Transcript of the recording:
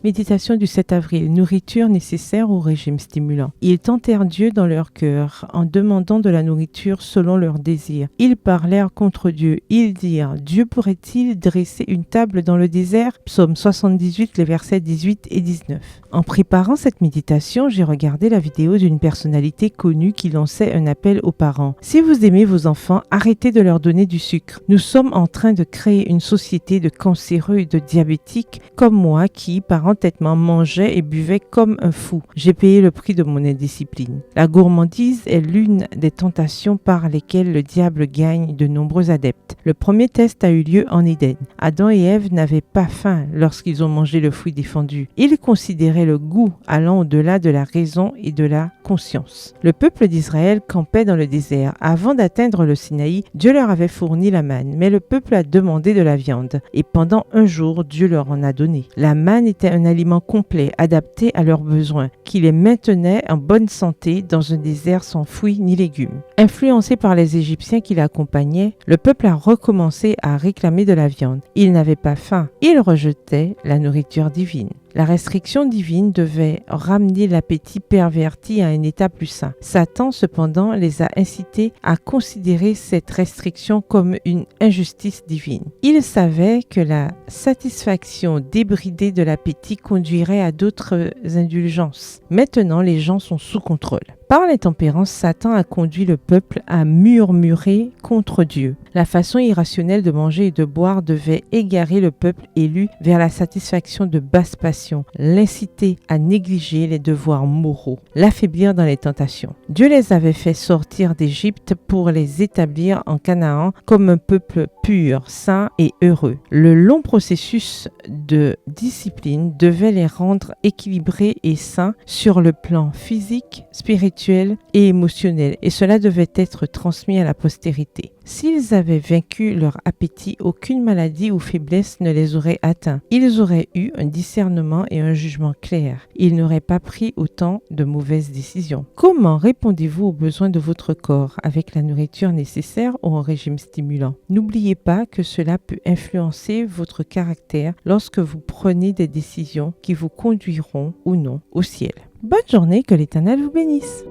Méditation du 7 avril. Nourriture nécessaire au régime stimulant. Ils tentèrent Dieu dans leur cœur en demandant de la nourriture selon leurs désirs. Ils parlèrent contre Dieu. Ils dirent: Dieu pourrait-il dresser une table dans le désert? Psaume 78, les versets 18 et 19. En préparant cette méditation, j'ai regardé la vidéo d'une personnalité connue qui lançait un appel aux parents. Si vous aimez vos enfants, arrêtez de leur donner du sucre. Nous sommes en train de créer une société de cancéreux et de diabétiques comme moi qui, par entêtement, mangeait et buvait comme un fou. J'ai payé le prix de mon indiscipline. La gourmandise est l'une des tentations par lesquelles le diable gagne de nombreux adeptes. Le premier test a eu lieu en Éden. Adam et Ève n'avaient pas faim lorsqu'ils ont mangé le fruit défendu. Ils considéraient le goût allant au-delà de la raison et de la conscience. Le peuple d'Israël campait dans le désert. Avant d'atteindre le Sinaï, Dieu leur avait fourni la manne, mais le peuple a demandé de la viande. Et pendant un jour, Dieu leur en a donné. La manne était un aliment complet, adapté à leurs besoins, qui les maintenait en bonne santé dans un désert sans fruits ni légumes. Influencé par les Égyptiens qui l'accompagnaient, le peuple a recommencé à réclamer de la viande. Ils n'avaient pas faim. Ils rejetaient la nourriture divine. La restriction divine devait ramener l'appétit perverti à un état plus sain. Satan, cependant, les a incités à considérer cette restriction comme une injustice divine. Il savait que la satisfaction débridée de l'appétit conduirait à d'autres indulgences. Maintenant, les gens sont sous contrôle. Par l'intempérance, Satan a conduit le peuple à murmurer contre Dieu. La façon irrationnelle de manger et de boire devait égarer le peuple élu vers la satisfaction de basses passions, l'inciter à négliger les devoirs moraux, l'affaiblir dans les tentations. Dieu les avait fait sortir d'Égypte pour les établir en Canaan comme un peuple pur, saint et heureux. Le long processus de discipline devait les rendre équilibrés et sains sur le plan physique, spirituel et émotionnel, et cela devait être transmis à la postérité. S'ils avaient vaincu leur appétit, aucune maladie ou faiblesse ne les aurait atteints. Ils auraient eu un discernement et un jugement clair. Ils n'auraient pas pris autant de mauvaises décisions. Comment répondez-vous aux besoins de votre corps avec la nourriture nécessaire ou un régime stimulant? N'oubliez pas que cela peut influencer votre caractère lorsque vous prenez des décisions qui vous conduiront ou non au ciel. Bonne journée, que l'Éternel vous bénisse.